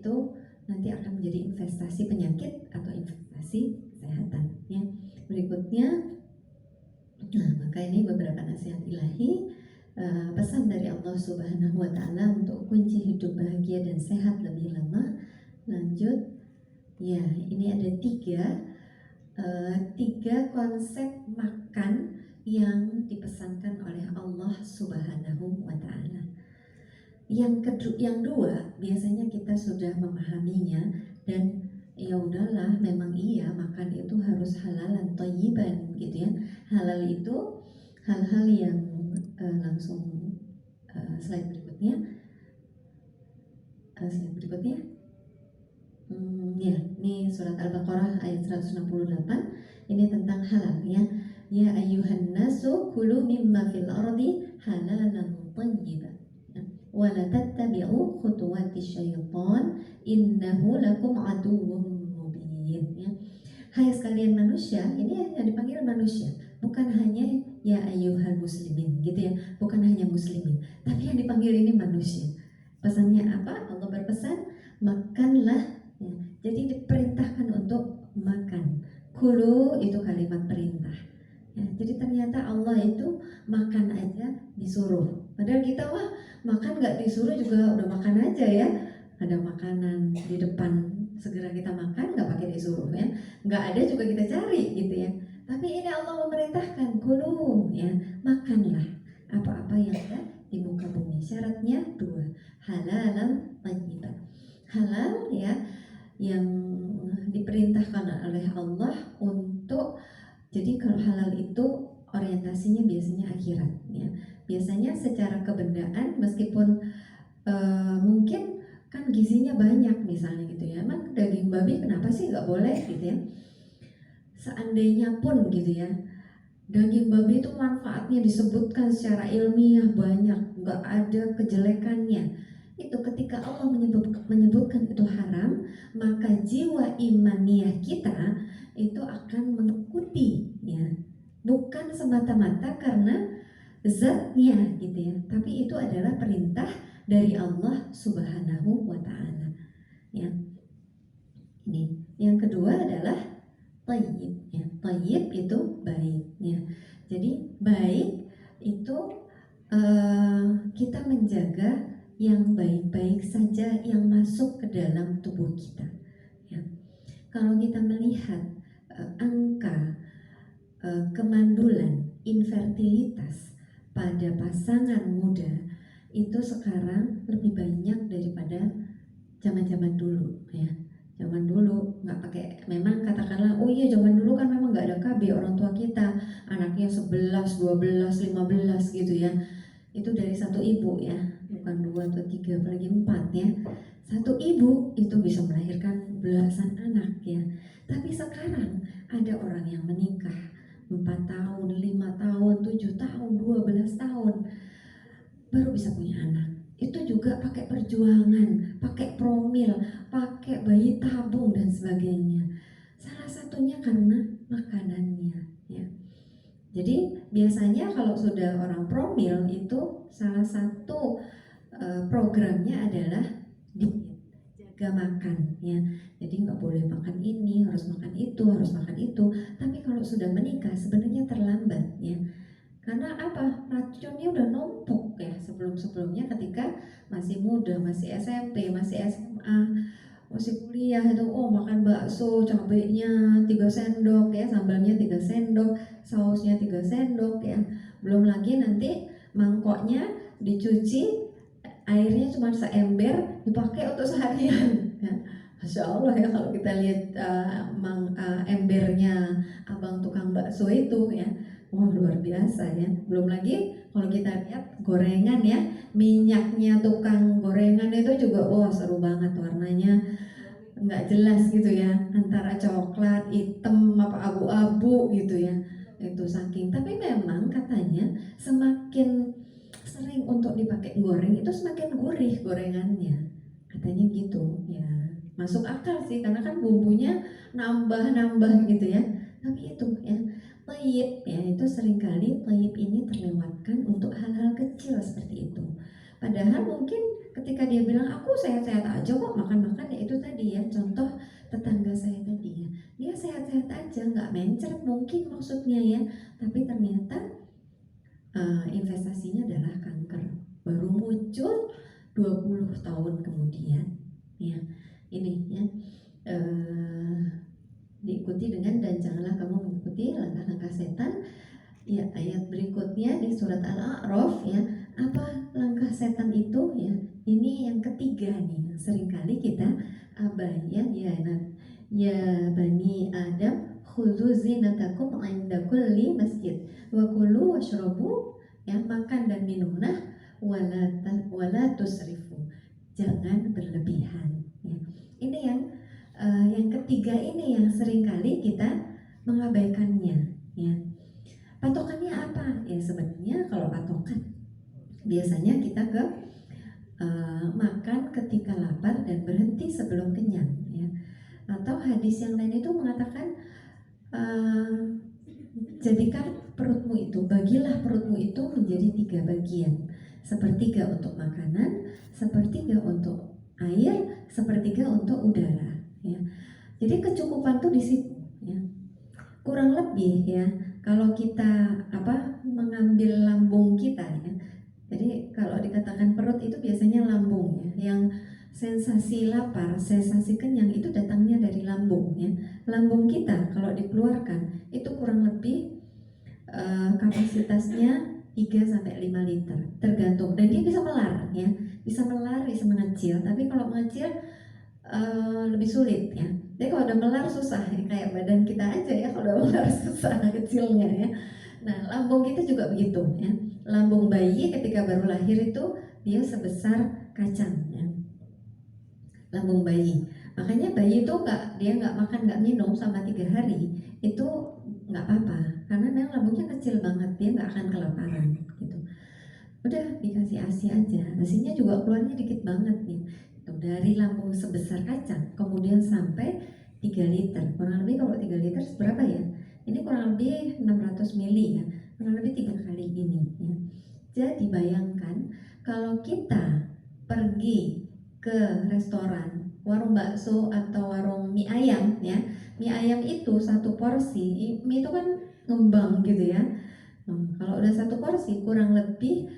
itu nanti akan menjadi investasi penyakit atau investasi kesehatan ya. Berikutnya, nah maka ini beberapa nasihat ilahi, pesan dari Allah Subhanahu wa Ta'ala untuk kunci hidup bahagia dan sehat lebih lama. Lanjut ya, ini ada tiga konsep makan yang dipesankan oleh Allah Subhanahu wa Ta'ala. Yang dua biasanya kita sudah memahaminya dan ya udahlah, memang iya makan itu harus halalan thayyiban gitu ya. Halal itu hal-hal yang langsung slide berikutnya. Ya, ini surat Al-Baqarah ayat 168. Ini tentang halal ya. Ya ayyuhan nasu kulu mimma fil ardi halalan thayyiban wa la tattabi'u khutuwatis syaitan innahu lakum aduwwum mubin ya. Hai sekalian manusia, ini yang dipanggil manusia, bukan hanya ya ayyuhal muslimin gitu ya, bukan hanya muslimin, tapi yang dipanggil ini manusia. Pesannya apa? Allah berpesan, makanlah ya. Jadi diperintahkan untuk makan. Kulu itu kalimat perintah ya. Jadi ternyata Allah itu makan aja disuruh. Padahal kita makan nggak disuruh juga udah makan aja ya. Ada makanan di depan, segera kita makan, nggak pakai disuruh ya. Nggak ada juga kita cari gitu ya. Tapi ini Allah memerintahkan, kulu ya, makanlah apa-apa yang ada di muka bumi. Syaratnya dua, halalan thayyiban. Halal ya, yang diperintahkan oleh Allah untuk, jadi kalau halal itu orientasinya biasanya akhirat ya. Biasanya secara kebendaan meskipun mungkin kan gizinya banyak misalnya gitu ya, emang daging babi kenapa sih nggak boleh gitu ya. Seandainya pun gitu ya, daging babi itu manfaatnya disebutkan secara ilmiah banyak, nggak ada kejelekannya. Itu ketika Allah menyebutkan itu haram, maka jiwa imaniah kita itu akan mengikuti ya. Bukan semata-mata karena zatnya gitu ya, tapi itu adalah perintah dari Allah Subhanahu wa Ta'ala ya. Ini yang kedua adalah thayyib ya. Thayyib itu baik ya. Jadi baik itu kita menjaga yang baik-baik saja yang masuk ke dalam tubuh kita ya. Kalau kita melihat angka kemandulan, infertilitas pada pasangan muda itu sekarang lebih banyak daripada zaman-zaman dulu ya. Zaman dulu nggak pakai, memang katakanlah oh iya zaman dulu kan memang nggak ada KB, orang tua kita anaknya 11, 12, 15 gitu ya. Itu dari satu ibu ya, bukan 2 atau 3 apalagi 4 ya. Satu ibu itu bisa melahirkan belasan anak ya. Tapi sekarang ada orang yang menikah 4 tahun, 5 tahun, 7 tahun, 12 tahun baru bisa punya anak. Itu juga pakai perjuangan, pakai promil, pakai bayi tabung dan sebagainya. Salah satunya karena makanannya ya. Jadi biasanya kalau sudah orang promil itu salah satu programnya adalah diet, jaga makan ya. Jadi nggak boleh makan ini, harus makan itu, harus makan itu. Tapi kalau sudah menikah sebenarnya terlambat ya. Karena apa? Racunnya udah numpuk ya sebelum-sebelumnya ketika masih muda, masih SMP, masih SMA, masih kuliah itu makan bakso, cabenya 3 sendok ya, sambalnya 3 sendok, sausnya 3 sendok ya. Belum lagi nanti mangkoknya dicuci, airnya cuma seember dipakai untuk seharian ya. Masya Allah ya kalau kita lihat embernya abang tukang bakso itu ya, luar biasa ya. Belum lagi kalau kita lihat gorengan ya, minyaknya tukang gorengan itu juga seru banget, warnanya nggak jelas gitu ya, antara coklat, hitam, apa abu-abu gitu ya. Itu saking, tapi memang katanya semakin sering untuk dipakai goreng itu semakin gurih gorengannya, katanya gitu ya. Masuk akal sih karena kan bumbunya nambah-nambah gitu ya. Tapi itu ya, thayyib ya, itu seringkali thayyib ini terlewatkan untuk hal-hal kecil seperti itu. Padahal mungkin ketika dia bilang aku sehat-sehat aja kok, makan-makan ya mungkin maksudnya ya, tapi ternyata investasinya adalah kanker, baru muncul 20 tahun kemudian ya. Ini ya, diikuti dengan dan janganlah kamu mengikuti langkah-langkah setan. Ya, ayat berikutnya di surat Al-A'raf ya, apa langkah setan itu ya? Ini yang ketiga nih, seringkali kita abai ya, ya bani Adam khudzu zinatakum 'inda kulli masjid wa kulu washrabu, ya, makan dan minumlah, wala tusrifu, jangan berlebihan ya. Ini yang ketiga ini yang seringkali kita mengabaikannya ya. Patokannya apa? Ya sebenarnya kalau patokan biasanya kita ke makan ketika lapar dan berhenti sebelum kenyang ya. Atau hadis yang lain itu mengatakan jadikan perutmu itu, bagilah perutmu itu menjadi 3 bagian, sepertiga untuk makanan, sepertiga untuk air, sepertiga untuk udara ya. Jadi kecukupan tuh di situ ya. Kurang lebih ya, kalau kita mengambil lambung kita ya. Jadi kalau dikatakan perut itu biasanya lambung ya, yang sensasi lapar, sensasi kenyang itu datangnya dari lambung ya. Lambung kita kalau dikeluarkan itu kurang lebih kapasitasnya 3-5 liter tergantung, dan dia bisa melar ya, bisa melar, bisa mengecil. Tapi kalau mengecil lebih sulit ya. Jadi kalau udah melar susah ya, kayak badan kita aja ya, kalau udah melar susah kecilnya ya. Nah, lambung kita juga begitu ya. Lambung bayi ketika baru lahir itu dia sebesar kacang ya. Lambung bayi. Makanya bayi itu dia nggak makan, nggak minum selama 3 hari itu nggak apa-apa, karena memang lambungnya kecil banget, dia nggak akan kelaparan gitu. Udah dikasih ASI aja, ASInya juga keluarnya dikit banget nih. Dari lambung sebesar kacang kemudian sampai 3 liter. Kurang lebih kalau 3 liter berapa ya? Ini kurang lebih 600 mili ya. Kurang lebih 3 kali ini ya. Jadi bayangkan kalau kita pergi ke restoran, warung bakso atau warung mie ayam ya. Mie ayam itu satu porsi, mie itu kan ngembang gitu ya. Kalau udah satu porsi kurang lebih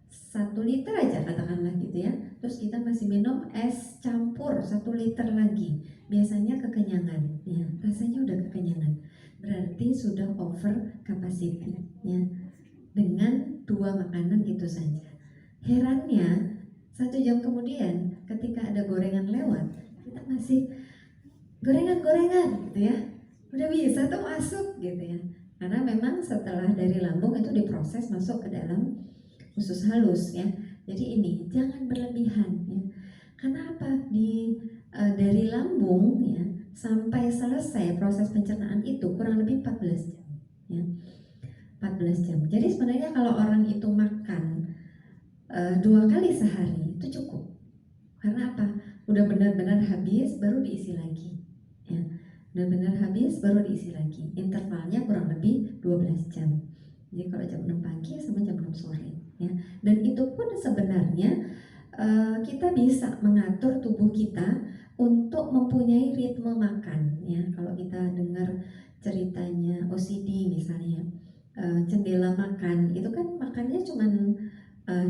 1 liter aja katakanlah gitu ya. Terus kita masih minum es campur 1 liter lagi. Biasanya kekenyangan ya, rasanya udah kekenyangan. Berarti sudah over capacity ya. Dengan 2 makanan itu saja. Herannya 1 jam kemudian ketika ada gorengan lewat, kita masih gorengan gitu ya. Udah bisa tuh masuk gitu ya. Karena memang setelah dari lambung itu diproses masuk ke dalam usus halus ya. Jadi ini jangan berlebihan ya. Karena apa? Dari lambung ya sampai selesai proses pencernaan itu kurang lebih 14 jam ya. 14 jam. Jadi sebenarnya kalau orang itu makan 2 kali sehari itu cukup. Karena apa? Udah benar-benar habis baru diisi lagi ya. Benar-benar habis baru diisi lagi. Intervalnya kurang lebih 12 jam. Jadi kalau jam 6 pagi sama jam 6 sore ya. Dan itu pun sebenarnya kita bisa mengatur tubuh kita untuk mempunyai ritme makan ya. Kalau kita dengar ceritanya OCD misalnya, jendela makan itu kan makannya cuman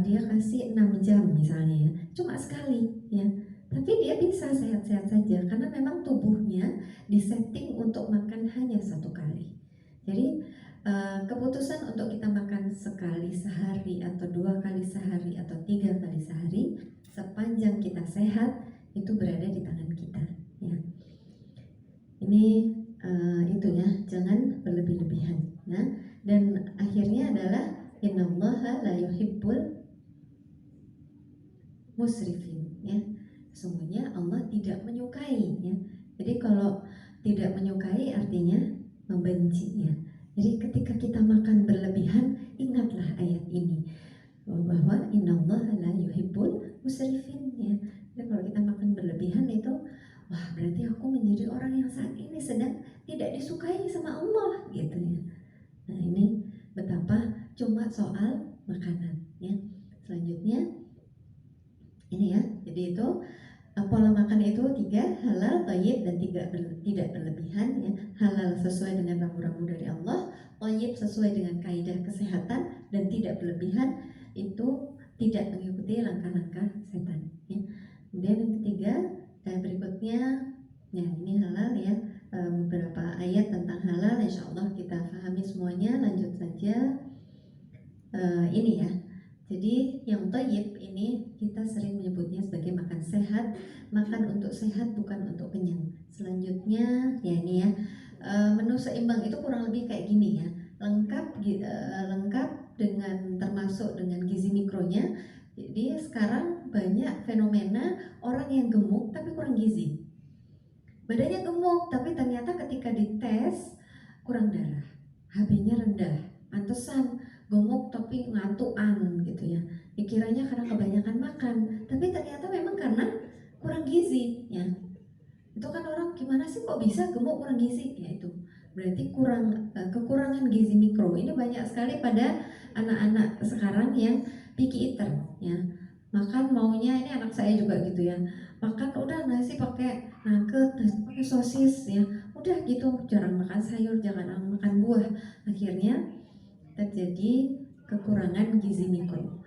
dia kasih 6 jam misalnya ya, cuma sekali ya. Tapi dia bisa sehat-sehat saja karena memang tubuhnya disetting untuk makan hanya 1 kali. Jadi keputusan untuk kita makan sekali sehari atau 2 kali sehari atau 3 kali sehari sepanjang kita sehat itu berada di tangan kita ya. Ini itu ya, jangan berlebih-lebihan nah. Dan akhirnya adalah innallaha la yuhibbul musrifin ya. Sesungguhnya Allah tidak menyukai ya. Jadi kalau tidak menyukai artinya membenci ya. Jadi ketika kita makan berlebihan, ingatlah ayat ini bahwa innallaha la yuhibbul musrifin ya. Jadi kalau kita makan berlebihan itu, wah berarti aku menjadi orang yang saat ini sedang tidak disukai sama Allah gitu ya. Nah ini betapa cuma soal makanan ya. Selanjutnya ini ya. Jadi itu pola makan itu 3, halal, thayyib, dan tidak berlebihan ya. Halal sesuai sesuai dengan rambu-rambu dari Allah, thayyib sesuai dengan kaidah kesehatan dan tidak berlebihan, itu tidak mengikuti langkah-langkah setan ya. Kemudian yang ketiga dan berikutnya ya ini halal ya, beberapa ayat tentang halal insya Allah kita pahami semuanya. Lanjut saja. Ini ya, jadi yang thayyib ini kita sering menyebutnya sebagai makan sehat, makan untuk sehat bukan untuk kenyang. Selanjutnya ya ini ya, menu seimbang itu kurang lebih kayak gini ya, lengkap dengan termasuk dengan gizi mikronya. Jadi sekarang banyak fenomena orang yang gemuk tapi kurang gizi, badannya gemuk tapi ternyata ketika dites kurang darah, HB-nya rendah, pantesan gemuk tapi ngantukan gitu ya. Dikiranya karena kebanyakan makan, tapi ternyata memang karena kurang gizi ya. Itu kan orang gimana sih kok bisa gemuk kurang gizi? Ya itu berarti kekurangan gizi mikro. Ini banyak sekali pada anak-anak sekarang yang picky eater ya. Makan maunya, ini anak saya juga gitu ya. Makan udah nasi pakai nugget, nasi pakai sosis ya. Udah gitu, jarang makan sayur, jarang makan buah. Akhirnya terjadi kekurangan gizi mikro.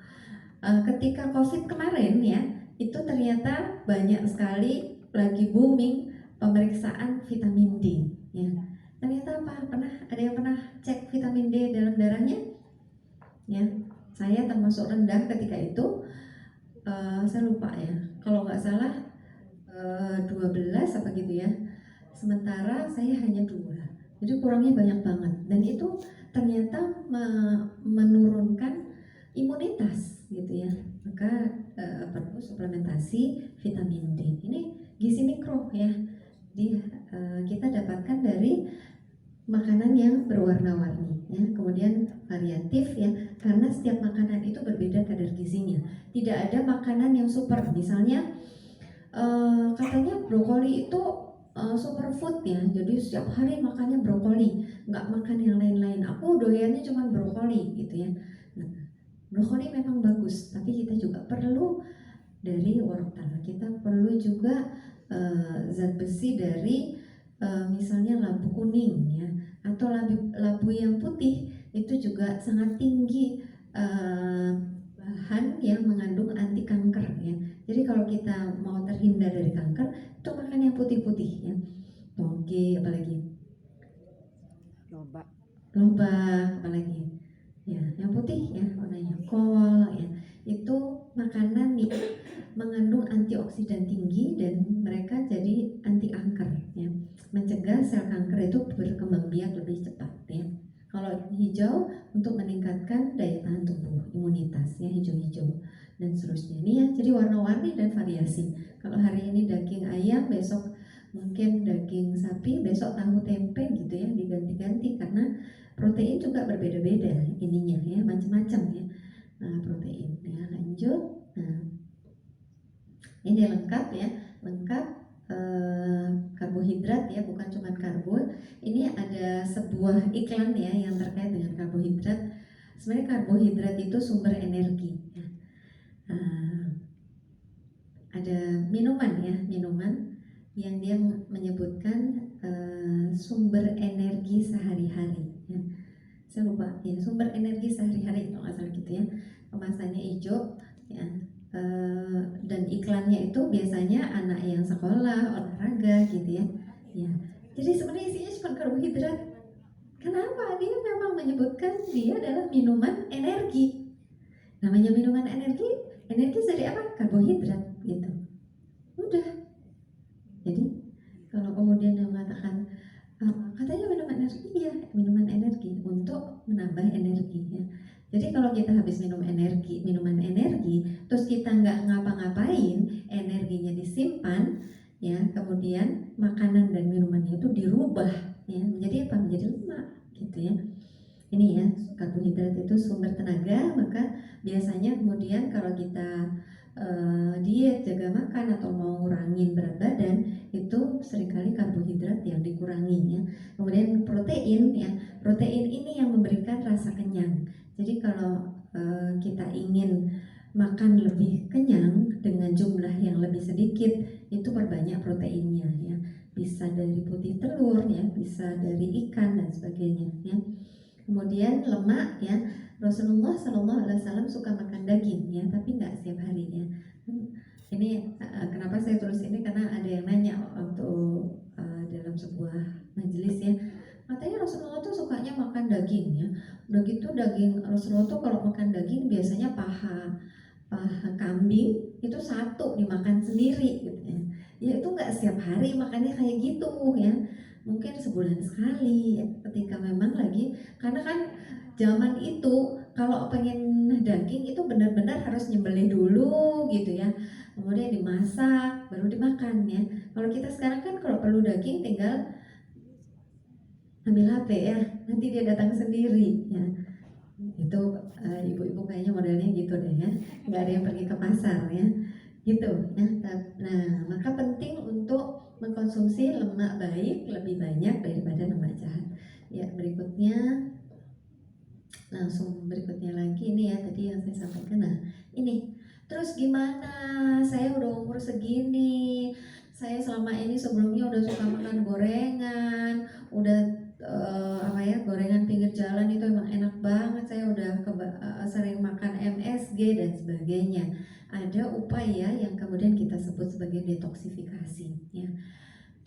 Ketika COVID kemarin ya, itu ternyata banyak sekali lagi booming pemeriksaan vitamin D. Ya. Ternyata apa? Ada yang pernah cek vitamin D dalam darahnya? Ya, saya termasuk rendah ketika itu. Saya lupa ya. Kalau nggak salah 12 apa gitu ya. Sementara saya hanya 2. Jadi kurangnya banyak banget. Dan itu ternyata menurunkan imunitas gitu ya. Maka perlu suplementasi vitamin D. Ini gizi mikro ya. Kita dapatkan dari makanan yang berwarna-warni ya. Kemudian variatif ya, karena setiap makanan itu berbeda kadar gizinya. Tidak ada makanan yang super. Misalnya katanya brokoli itu superfood ya, jadi setiap hari makannya brokoli, nggak makan yang lain-lain. Aku doyannya cuma brokoli gitu ya. Nah, brokoli memang bagus, tapi kita juga perlu dari wortel. Kita perlu juga zat besi dari misalnya labu kuning ya, atau labu yang putih itu juga sangat tinggi bahan yang mengandung anti kanker ya. Jadi kalau kita mau terhindar dari kanker, itu makan yang putih-putih ya. Toge apalagi? Loba apalagi? Ya, yang putih ya, warnanya kol ya. Itu makanan yang mengandung antioksidan tinggi dan mereka jadi anti kanker ya. Mencegah sel kanker itu berkembang biak lebih cepat ya. Kalau hijau untuk meningkatkan daya tahan tubuh, imunitas ya, hijau-hijau dan seterusnya. Ini ya, jadi warna-warni dan variasi. Kalau hari ini daging ayam, besok mungkin daging sapi, besok tahu tempe gitu ya, diganti-ganti karena protein juga berbeda-beda ininya ya, macam-macam ya. Nah, protein ya, lanjut. Nah, ini lengkap ya, lengkap karbohidrat ya, bukan cuma karbo. Ini ada sebuah iklan ya yang terkait dengan karbohidrat. Sebenarnya karbohidrat itu sumber energi ya. Ada minuman ya, minuman yang dia menyebutkan sumber energi sehari-hari ya. Saya lupa ya, sumber energi sehari-hari kalau nggak salah gitu ya. Kemasannya hijau ya. Dan iklannya itu biasanya anak yang sekolah, olahraga gitu ya. Ya. Jadi sebenarnya isinya cuma karbohidrat. Kenapa? Dia memang menyebutkan dia adalah minuman energi. Namanya minuman energi dari apa? Karbohidrat gitu. Udah. Jadi kalau kemudian dia mengatakan katanya minuman energi, iya minuman energi untuk menambah energi ya. Jadi kalau kita habis minuman energi, terus kita nggak ngapa-ngapain, energinya disimpan, ya, kemudian makanan dan minumannya itu dirubah, ya, menjadi apa? Menjadi lemak, gitu ya. Ini ya, karbohidrat itu sumber tenaga, maka biasanya kemudian kalau kita diet, jaga makan atau mau ngurangin berat badan, itu seringkali karbohidrat yang dikurangi ya. Kemudian protein ya, protein ini yang memberikan rasa kenyang. Jadi kalau kita ingin makan lebih kenyang dengan jumlah yang lebih sedikit, itu perbanyak proteinnya ya. bisa dari putih telur ya, bisa dari ikan dan sebagainya ya. Kemudian lemak ya, Rasulullah Shallallahu Alaihi Wasallam suka makan daging ya, tapi nggak setiap hari ya. Ini kenapa saya tulis ini, karena ada yang nanya waktu dalam sebuah majelis ya, katanya Rasulullah tuh sukanya makan daging ya. Udah gitu daging Rasulullah tuh kalau makan daging biasanya paha kambing itu satu dimakan sendiri gitu ya. Ya itu nggak setiap hari makannya kayak gitu ya, mungkin sebulan sekali ya, ketika memang lagi, karena kan zaman itu kalau pengen daging itu benar-benar harus nyembelih dulu gitu ya, kemudian dimasak baru dimakan ya. Kalau kita sekarang kan kalau perlu daging tinggal ambil HP ya, nanti dia datang sendiri ya. Itu ibu-ibu kayaknya modelnya gitu deh ya, nggak ada yang pergi ke pasar ya gitu ya. Nah maka penting untuk mengkonsumsi lemak baik lebih banyak daripada lemak jahat ya. Berikutnya, langsung berikutnya lagi ini ya, tadi yang saya sampaikan. Nah ini terus gimana, saya udah umur segini, saya selama ini sebelumnya udah suka makan gorengan, udah apa ya, gorengan pinggir jalan itu emang enak banget, saya udah sering makan MSG dan sebagainya. Ada upaya yang kemudian kita sebut sebagai detoksifikasi ya.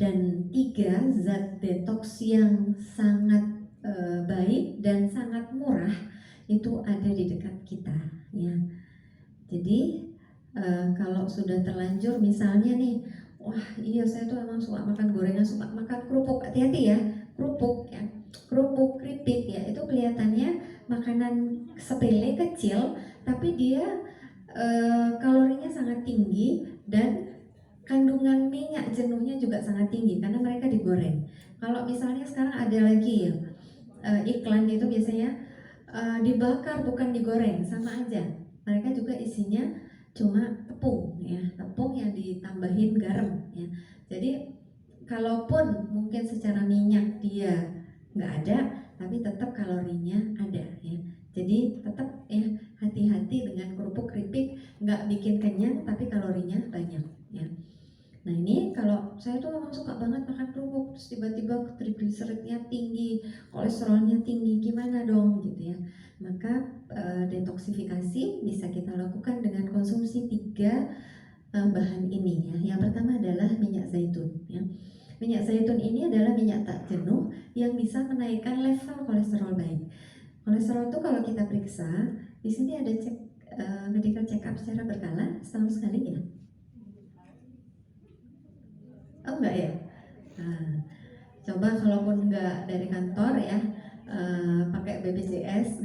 Dan 3 zat detox yang sangat baik dan sangat murah itu ada di dekat kita ya. Jadi kalau sudah terlanjur misalnya nih, wah iya saya tuh emang suka makan gorengan, suka makan kerupuk, hati-hati ya, kerupuk ya, kerupuk keripik ya, itu kelihatannya makanan sepele kecil, tapi dia kalorinya sangat tinggi dan kandungan minyak jenuhnya juga sangat tinggi karena mereka digoreng. Kalau misalnya sekarang ada lagi ya, iklan itu biasanya dibakar bukan digoreng, sama aja. Mereka juga isinya cuma tepung ya, tepung yang ditambahin garam ya. Jadi kalaupun mungkin secara minyak dia nggak ada, tapi tetap kalorinya ada ya. Jadi tetap ya, hati-hati dengan kerupuk keripik, nggak bikin kenyang tapi kalorinya banyak ya. Nah ini kalau saya tuh memang suka banget makan kerupuk, terus tiba-tiba trigliseridnya tinggi, kolesterolnya tinggi, gimana dong gitu ya. Maka detoksifikasi bisa kita lakukan dengan konsumsi 3 bahan ini ya. Yang pertama adalah minyak zaitun ya. Minyak zaitun ini adalah minyak tak jenuh yang bisa menaikkan level kolesterol baik. Kolesterol itu kalau kita periksa, di sini ada medical check up secara berkala setahun sekali ya. Oh enggak ya? Nah, coba kalaupun enggak dari kantor ya, pakai BPJS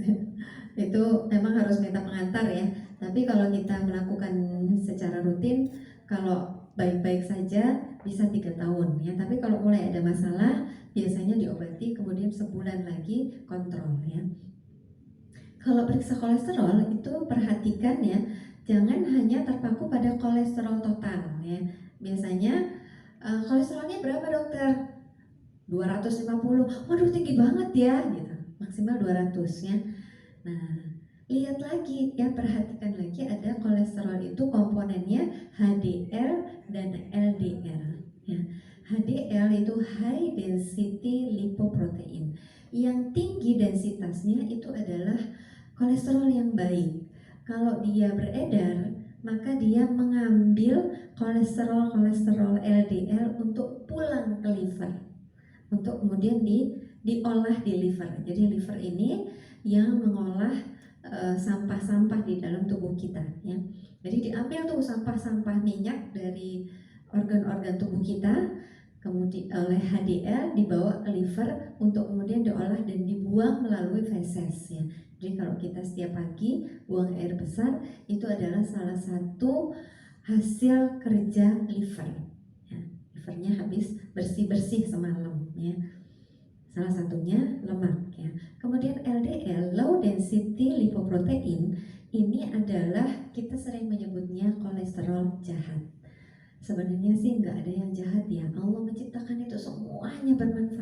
itu memang harus minta pengantar ya. Tapi kalau kita melakukan secara rutin, kalau baik-baik saja bisa 3 tahun ya. Tapi kalau mulai ada masalah, biasanya diobati, kemudian sebulan lagi kontrol ya. Kalau periksa kolesterol itu perhatikan ya, jangan hanya terpaku pada kolesterol total ya. Biasanya kolesterolnya berapa dokter? 250. Waduh tinggi banget ya gitu. Maksimal 200 ya. Nah, lihat lagi ya, perhatikan lagi ada kolesterol itu komponennya HDL dan LDL ya. HDL itu high density lipoprotein. Yang tinggi densitasnya itu adalah kolesterol yang baik. Kalau dia beredar, maka dia mengambil kolesterol LDL untuk pulang ke liver, untuk kemudian diolah di liver. Jadi liver ini yang mengolah sampah-sampah di dalam tubuh kita ya. Jadi diambil tuh sampah-sampah minyak dari organ-organ tubuh kita, kemudian oleh HDL dibawa ke liver untuk kemudian diolah dan dibuang melalui feses ya. Jadi kalau kita setiap pagi buang air besar, itu adalah salah satu hasil kerja liver ya. Livernya habis bersih-bersih semalam ya. Salah satunya lemak ya. Kemudian LDL, low density lipoprotein, ini adalah kita sering menyebutnya kolesterol jahat. Sebenarnya sih nggak ada yang jahat ya. Allah menciptakan itu semuanya bermanfaat.